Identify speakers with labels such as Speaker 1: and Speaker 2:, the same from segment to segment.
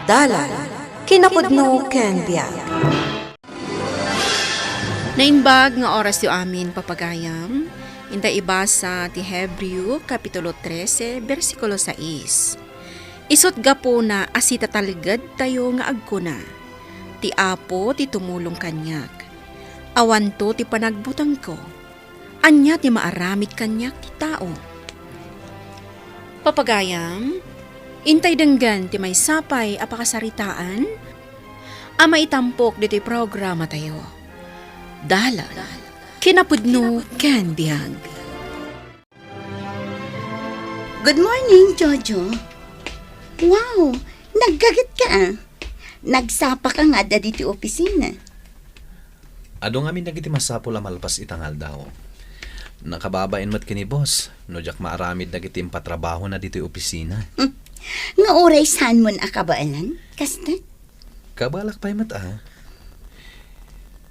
Speaker 1: Dalan, kinapudno ken biag.
Speaker 2: Nainbag nga oras yu amin papagayam, inda ibasa ti Hebreo Kapitulo 13, versikulo 6. Isot gapo na asita taligad tayo nga agkuna, ti apo ti tumulong kanyak. Awan to ti panagbutang ko, anya ti maaramid kanyak ti tao. Papagayam, intay denggan ti may sapay apakasaritaan, ama itampok dito'y programa tayo. Dalan, kinapudno ken biag.
Speaker 3: Good morning, Jojo. Wow, naggagat ka ah. Nagsapa ka nga da dito opisina.
Speaker 4: Ado nga min nagiti masapo la malpas itangal daw. Nakababain mat kini boss, no jak maaramid nagiti patrabaho na dito'y opisina.
Speaker 3: Nga oray saan mo na akabaalan? Kasta?
Speaker 4: Kabalak pa'y mat ah.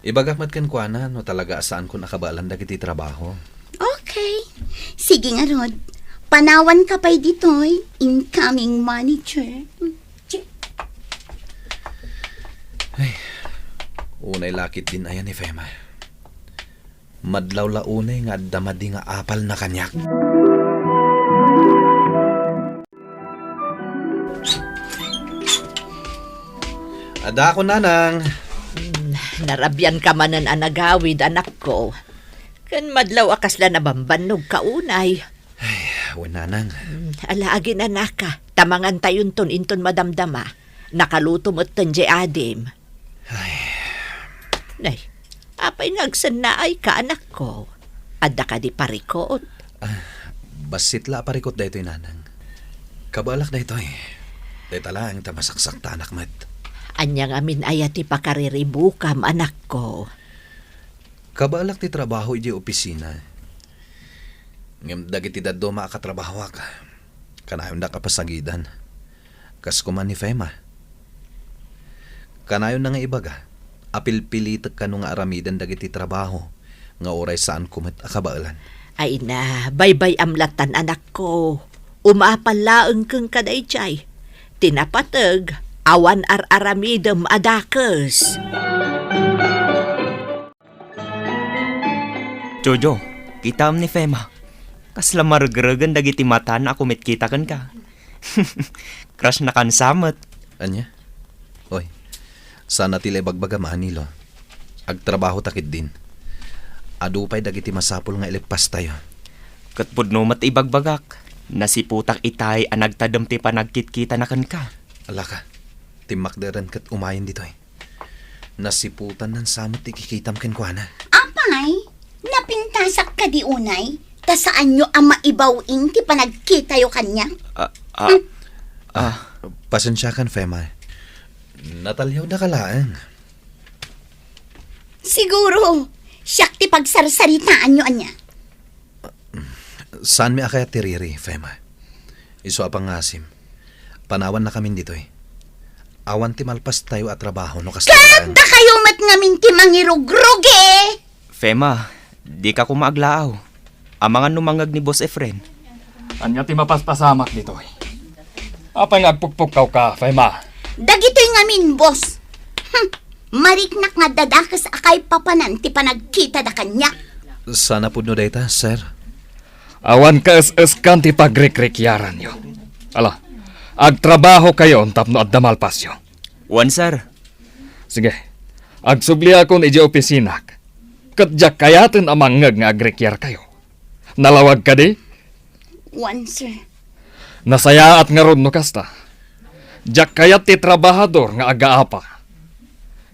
Speaker 4: Ibagak mat kan kuana no talaga saan ko nakabalan dagiti trabaho.
Speaker 3: Okay. Sige nga, Rod. Panawan ka pa'y dito'y incoming manager.
Speaker 4: Unay lakit din ayan ni Fema. Madlaw launay nga damadi nga apal na kanyak. Ada ako nanang.
Speaker 5: Narabyan ka manan anagawid, anak ko. Kan madlaw akasla na bambanog kaunay.
Speaker 4: Nanang.
Speaker 5: Alaagin anak ka. Tamangan tayon ton inton madamdama. Nakaluto mo't tanje adim. Nay, apay nagsan na ay ka, anak ko. Adda ka di parikot.
Speaker 4: Basit la parikot daytoy nanang. Kabalak daytoy. Dayta lang tamasaksak ta anak mat.
Speaker 5: Anyang amin ayati pakariribukam, anak ko.
Speaker 4: Kabalak ti trabaho iti opisina. Ngem dagiti daddo makatrabaho ka. Kanayon da kapasagidan. Kas kuman ni Fema. Kanayon na nga ibaga. Apil-pilit ka nung aramidan dagiti trabaho. Nga oray saan kumat akabaalan.
Speaker 5: Ay na, baybay amlatan, anak ko. Umapalaeng keng kadayjay. Tinapatag, awan ar-aramidem adakes.
Speaker 6: Jojo, kitam ni Fema. Kasla maragaragan dagiti mata na kumit kita kan ka. Crush na kan samet.
Speaker 4: Anya? Oy, sana tila bagbagamaan nilo. Agtrabaho takit din. Adupay dagiti masapul nga ilepas tayo.
Speaker 6: Katpudno mat ibagbagak. Nasiputak itay ang nagtadam ti panagkitkita na kan ka.
Speaker 4: Alaka, timakdaran kat umayin dito eh. Nasiputan ng samot ikikitam ken kuana.
Speaker 3: Apay, napintasak ka di unay? Ta saan nyo ang maibawing ti panagkita yo kanya?
Speaker 4: Pasensya kan, Fema. Natalyaw na kalaan.
Speaker 3: Siguro, siyak ti pagsarsaritaan nyo anya.
Speaker 4: Saan mi akaya tiriri, Fema? Iso apang ngasim. Panawan na kami dito eh. Awan ti malpas tayo at trabaho no kastaan.
Speaker 3: Kada kayo mat ngamin ti mangirugrug eh!
Speaker 6: Fema, di ka kumaaglaaw. Amangan numangag ni Boss Efren.
Speaker 7: Anya ti mapaspasamak dito eh. Apay nagpukpuk ka, Fema.
Speaker 3: Dagito'y ngamin, boss. Mariknak nga dadakas akay papanan ti panagkita da kanya.
Speaker 4: Sana po no data, sir.
Speaker 7: Awan ka es-eskan ti pagrikrikyaran nyo. Ala, agtrabaho kayo tapno at damalpasyo.
Speaker 6: Wan, sir.
Speaker 7: Sige, agsubli akon iji opisinak. Katjak kayatin amangag nga agrikyar kayo. Nalawag ka di?
Speaker 3: One, sir.
Speaker 7: Nasaya at nga ron no kasta. Jak kayat ti trabahador nga agaapa.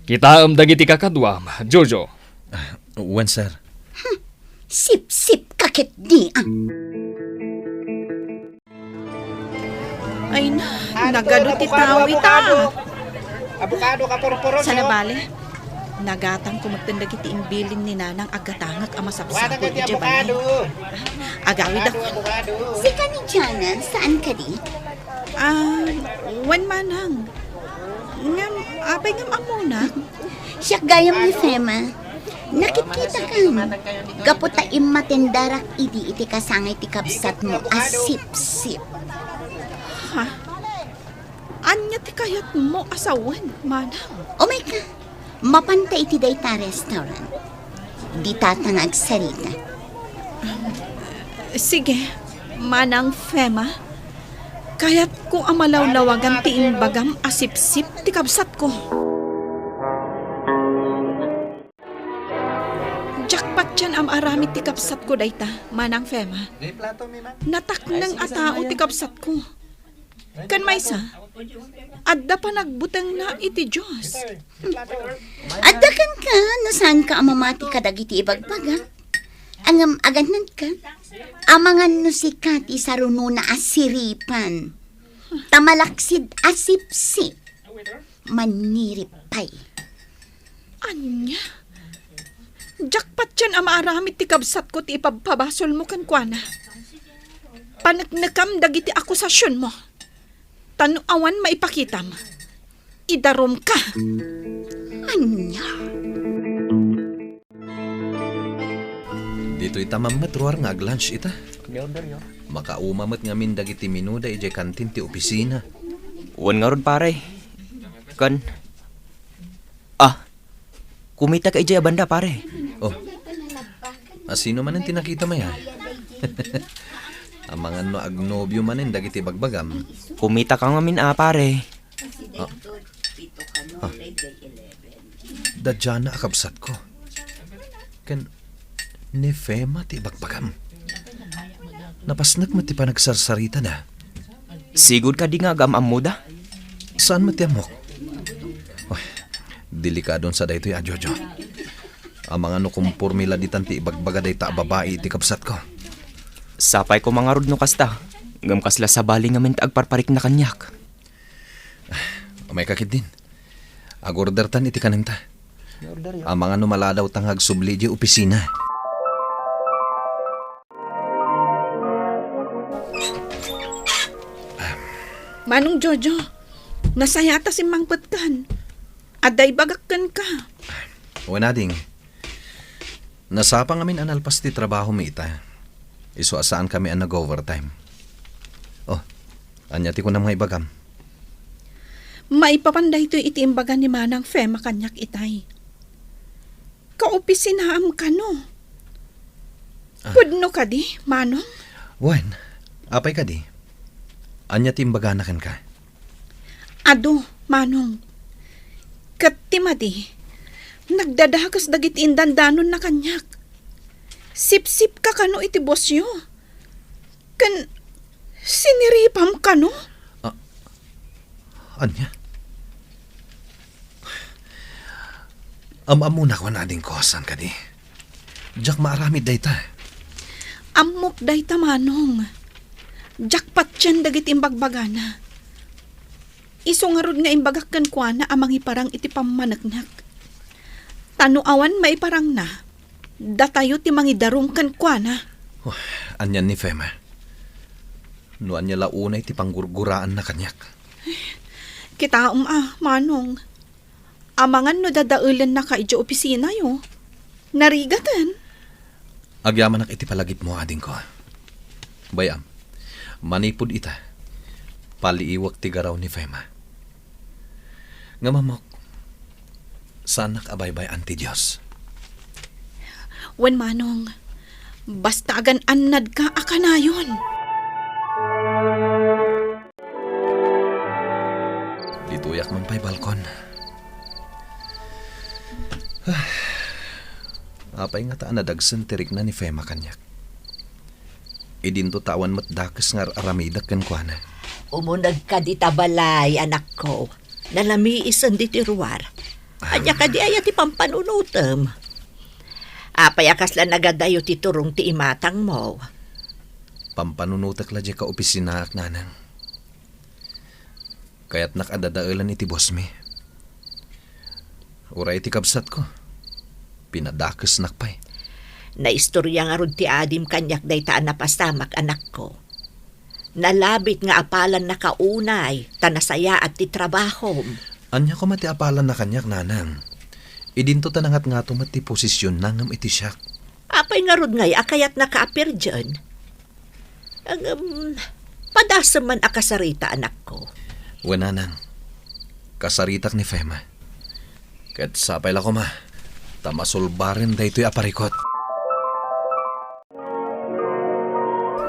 Speaker 7: Kita dagiti kakadwam, Jojo.
Speaker 4: Wen, sir.
Speaker 3: Sip-sip kakit di ang.
Speaker 2: Ay na, nagado ti tao ita.
Speaker 8: Abukado ka puro-puro.
Speaker 2: Sana bale, nagatang kumagtanda kiti imbilin ni nanang agatangag amasapsako
Speaker 8: Wala
Speaker 2: iti
Speaker 8: abukado.
Speaker 2: Agawid ako.
Speaker 3: Si ka ni Jana, saan ka di?
Speaker 2: Wan manang. Ngam, apay ngam amuna.
Speaker 3: Siyak gayam ni Fema. Nakikita ka. Gaputa imatendarak idi iti kasangay ti kapsat mo asip-sip.
Speaker 2: Ha? Anya ti kayat mo asawan, manang.
Speaker 3: O may ka, mapantay iti dayta restaurant. Di tatangag sarita.
Speaker 2: Sige, manang Fema. Kayat ko amalawlawagan ti imbagam asipsip ti kabsat ko. Jackpot yan am aramid ti kabsat ko dayta, manang Fema.
Speaker 8: May plato, may man.
Speaker 2: Natak ng atao ti kabsat ko. Kan maysa, adda pa nagbutang na iti Diyos.
Speaker 3: Adakan ka, nasaan ka amamati ka dagiti ibagbaga? Angam aganan ka? Amangan no si Kati saruno na asiripan. Tamalaksid asipsi. Maniripay.
Speaker 2: Anya? Jackpot yan ang maaramid ti kabsat ko ti ipabasol mo kan kuana. Panagnakam dagiti akusasyon mo. Tanuawan maipakitam. Idarom ka.
Speaker 3: Anya?
Speaker 4: Dito ita mamatruar nga ag-lunch ita. Makaumamat nga min dagiti minuda ijay kantin ti opisina.
Speaker 6: Uwan nga ron pare. Kan. Kumita ka ijay abanda pare.
Speaker 4: Oh, asino man ang tinakita maya? Ang mga no agnobyo manin dagiti bagbagam.
Speaker 6: Kumita ka nga min pare.
Speaker 4: Dadya na akabsat ko. Kan ni Fema ti bagbagam. Napasnak mo ti panagsarsarita na.
Speaker 6: Sigod ka di nga gamam mo da.
Speaker 4: Saan mo ti amok? Oy, delikadon sa daytoy a Jojo. Ang mga no kumpurmila di tanti ibagbaga day ta babae ti kabsat ko.
Speaker 6: Sapay ko mga rod no kasta. Ngam kasla sa bali nga min agparparik na kanyak.
Speaker 4: May kakit din. Agorder tan iti kanang ta. Ang mga no maladaw tangag subli di opisina.
Speaker 2: Manong Jojo, nasayata si Mang Petkan. Aday bagakkan ka.
Speaker 4: Uwan ading. Nasapa ngamin analpas ti trabaho mi ita. Iso asaan kami ang nag-overtime. Oh, anya ti ko na mga ibagam.
Speaker 2: Maipapanday to iti imbaga ni Manang Fema kanyak itay. Kaopisinaam ka no. Pudno ka di, Manong?
Speaker 4: Wen, apay ka di. Anya ti imbaga na ka.
Speaker 2: Ado, Manong. Katimadi, nagdadakas dagit indandanon na kanyak. Sip-sip ka kano iti bosyo. Kan siniripam kano?
Speaker 4: Anya? Amuna ko na ding kosan ka di. Diyak maaramid day ta.
Speaker 2: Amok dayta Manong. Jackpot yan dagit imbagbagana. Iso nga rod nga imbagakkan kwa na amang iparang iti pamanagnak. Tanuawan maiparang na. Datayo ti mangidarong kan kwa na.
Speaker 4: Oh, anyan ni Fema. No anya launay ti panggurguraan na kanyak.
Speaker 2: Kita Manong. Amangan no dadaulan na ka iti opisina yo. Narigatan.
Speaker 4: Agyamanak iti palagip mo ading ko. Bayam, manipod ita. Paliiwak ti garaw ni Fema. Nga mamok, sanak abaybay anti Diyos.
Speaker 2: Wen Manong, basta agan annad ka akanayon.
Speaker 4: Dituyak man pa'y balkon. Apay nga taan nadagsan tirik na ni Fema kanyak. Idinto tawan matdakas nga aramidak kan kwa na.
Speaker 5: Umunag ka di tabalay, anak ko. Nalamiisan di tiruar. Anya ka di ayat ti pampanunutem. Apay akas lang nagadayo ti turong ti imatang mo.
Speaker 4: Pampanunutak la di ka opisina ak nanang. Kaya't nakadadaalan iti boss mi. Uray iti kabsat ko. Pinadakas nakpay.
Speaker 5: Naistorya nga rod ti adim kanyak daytaan na pasamak, anak ko. Nalabit nga apalan na kaunay, tanasaya at ti trabaho.
Speaker 4: Anya ko mati apalan na kanyak nanang. Idinto tanangat nga tumat ti posisyon nangam iti siyak.
Speaker 5: Apay nga rod ngay, akayat nakaapir dyan. Padasa man akasarita, anak ko.
Speaker 4: Wenanang, kasaritak ni Fema. Ket sapay la ko ma, tamasulbarin da ito'y aparikot.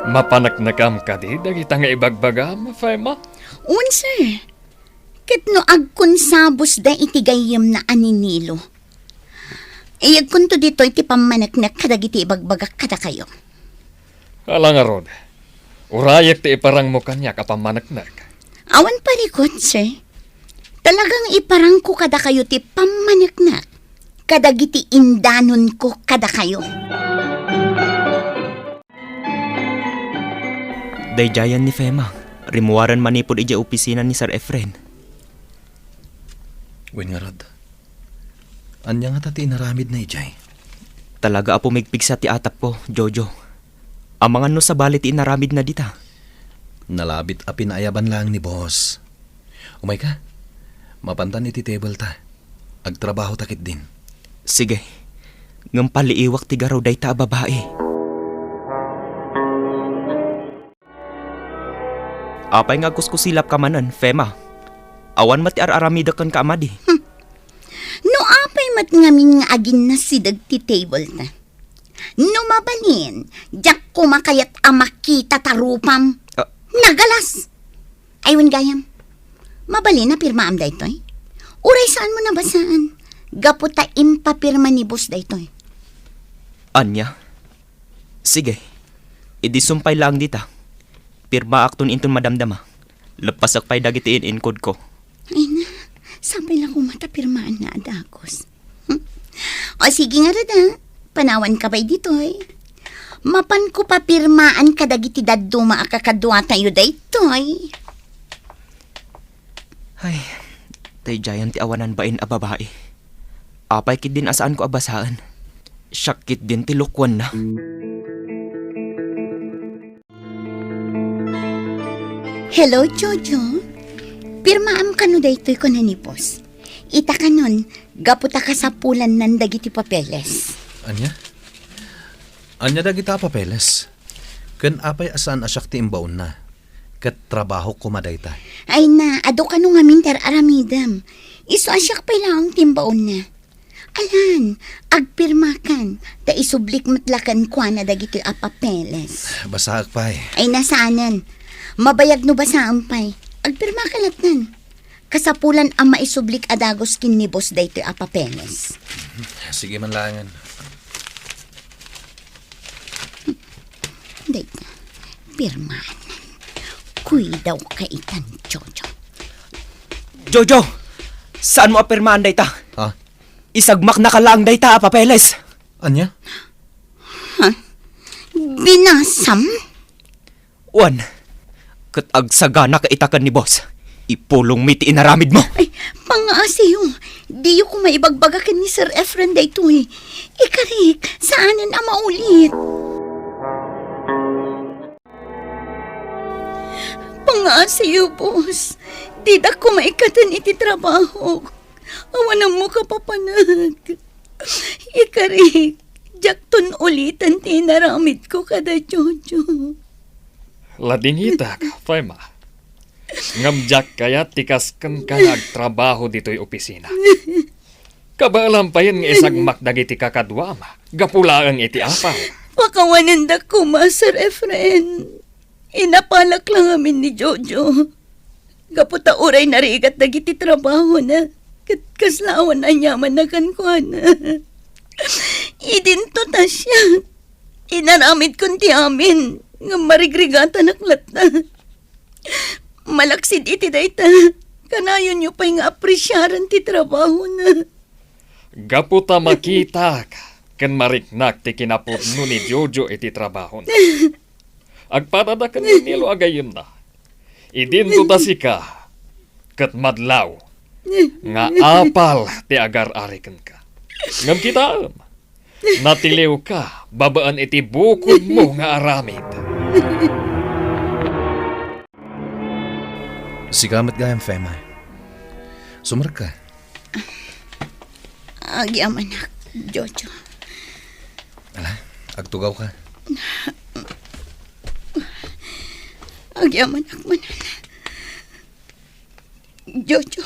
Speaker 7: Mapanaknakam ka di, dagita nga ibagbagam, Fema.
Speaker 3: Unsa, ket no agkonsabos da itigayam na aninilo. Iyag kunto dito iti pamanaknak kadagiti ibagbagak kada kayo.
Speaker 7: Alang arod, urayak ti iparang mo kanya kapamanaknak.
Speaker 3: Awan parikot, sir. Talagang iparang ko kada kayo ti pamanaknak. Kadagiti indanon ko kada kayo.
Speaker 6: Dayjayan ni Fema. Rimuwaran manipod ija opisina ni Sir Efren.
Speaker 4: Wen nga rod, anya nga tati inaramid na ijay.
Speaker 6: Talaga apo migpig sa ti atap ko, Jojo. Amangan no sa balit inaramid na dita.
Speaker 4: Nalabit a pinaayaban lang ni boss. Umay ka, mapantan iti table ta. Agtrabaho takit din.
Speaker 6: Sige, ngam paliiwak ti garaw day ta babae. Apay nga kuskusilap ka manan, Fema. Awan mati ar-aramida kan ka amadi.
Speaker 3: No apay mat ngamin nga agin na sidag ti table ta. No mabalin, jak kumakayat amakita tarupam. Nagalas! Aywan gayam. Mabalin na pirmaam da ito'y. Uray saan mo nabasaan? Gaputa impapirma ni boss da ito'y.
Speaker 6: Anya? Sige, idisumpay lang dita. Pirma akton inton madamdama. Lepasak pay dagiti in-encode ko.
Speaker 3: Ay na, sapay lang kung matapirmaan na adagos. O sige nga rada, panawan ka ba'y dito'y? Mapan ko papirmaan kadagiti daddo maakakadwa tayo daytoy.
Speaker 6: Ay, tay giant ti awanan bain a babae. Apay kit din asaan ko abasaan. Syakit din ti lukwan na.
Speaker 3: Hello, Jojo. Pirmaam ka no daytoy ko na ni boss. Ita ka nun, gaputa ka sa pulan nan dagiti papeles.
Speaker 4: Anya? Anya dagita papeles. Ken apay asaan asyak ti imbaon na. Ket trabaho ko madayta.
Speaker 3: Ay na, ado ka nung aminter aramidam. Iso asyak pa lang timbaon na. Alan, agpirmakan, da isublik matlakan kwa na dagiti apapeles.
Speaker 4: Basaag pay.
Speaker 3: Ay nasaanan, mabayag no basaan pay. Agpirmakan latnan. Kasapulan ang maisublik adagos kin ni boss dayto apapeles.
Speaker 4: Sige man langan.
Speaker 3: Dayta, pirmanan. Kuy daw ka itan, Jojo.
Speaker 6: Jojo! Saan mo apirmaan day ta?
Speaker 4: Ha?
Speaker 6: Isagmak na ka lang day ta, papeles!
Speaker 4: Anya?
Speaker 3: Binasam?
Speaker 6: Wan, kat agsagana ka itakan ni boss. Ipulong miti inaramid mo.
Speaker 3: Ay, pangaasiyo. Di ko maibagbagakan ni Sir Efren dayto eh. Ikarik, saanan ang maulit? Pangaasiyo, boss. Di da ko maikatan iti trabaho. Awanan mo ka papanag. Ikarik, jakton ulitan tinaramid ko kada Jojo.
Speaker 7: Ladingita ka, Fema. Ngamjak kaya tikaskan ka nagtrabaho dito'y opisina. Kabalam pa yan nga isagmak dagiti kakadwama. Gapulaan iti apaw.
Speaker 3: Pakawanan da ko, Sir Efren. Inapalak lang amin ni Jojo. Gaputa uray narigat dagiti trabaho na. Kaslawan na yaman na kankwana. Idinto ta siya. Inaramid kunti amin. Nga marigrigatan aklat na. Malaksid iti dayta. Kanayon nyo pa'y nga aprisyaran ti trabaho na.
Speaker 7: Gaputa makita ka. Kan mariknak ti kinapudno ni Jojo iti trabaho na. Agparadakan ni Nilo agayim na. Idinto ta si ka. Kat madlaw. Nga apal ti agar-arikan ka. Ngam kita natiliw ka. Babaan iti bukod mo nga aramid.
Speaker 4: Sigamat gayam, Fema. Sumar ka.
Speaker 3: Agyam anak, Jojo.
Speaker 4: Ala, agtugaw ka.
Speaker 3: Agyam anak manan. Jojo,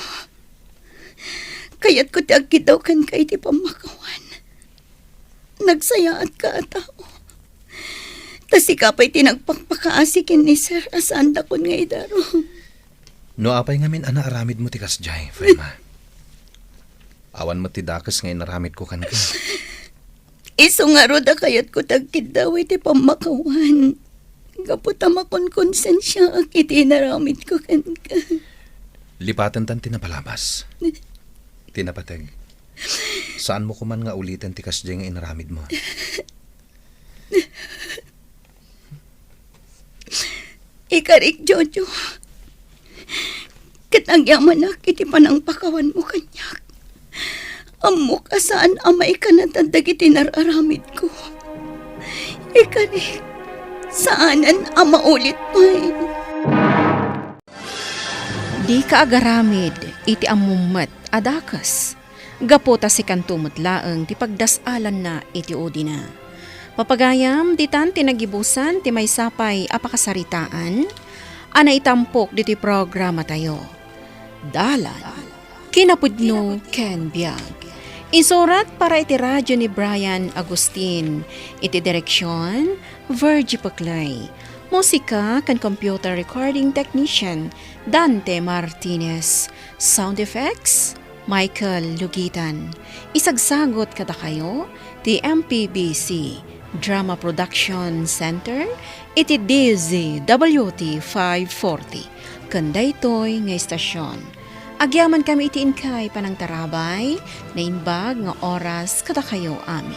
Speaker 3: kaya't ko daw kan kay ti pamakawan. Nagsayaat ka at tao. Tas ikapay tinagpakpakaasikin ni Sir asanda kon nga idaro.
Speaker 4: No apay ngamin ana aramid mo tikas jay, Fema. Awan mo ti dakas ngayon naramid ko kan ka.
Speaker 3: Iso nga roda kayat ko tagkid daw iti pamakawan. Kaputama kon konsensya ang iti naramid ko kan ka.
Speaker 4: Lipatan tan tinapalabas. Tinapateg. Saan mo kuman nga ulitin tikas jay nga inaramid mo?
Speaker 3: Ikarik, Jojo. Katangyaman na kiti panang pakawan mo kanyak. Amo ka saan amay ka natandag iti nararamid ko. Ikarik, saanan ama ulit pa'y.
Speaker 2: Di ka agaramid, iti amumat adakas. Gapota si kantumot laeng ti pagdasalan na iti odina. Papagayam, ditan tinagibusan ti may sapay apakasaritaan, ana itampok diti programa tayo. Dalan, kinapudno Ken Biag. Isurat para iti radyo ni Brian Agustin, iti direksyon, Virgie Paclay. Musika kan computer recording technician, Dante Martinez. Sound effects, Michael Lugitan. Isagsagot kada kayo, ti MPBC Drama Production Center, iti DZWT 540. Kanday toy nga istasyon. Agyaman kami itiin kay panang tarabay, na inbag nga oras kada kayo amin.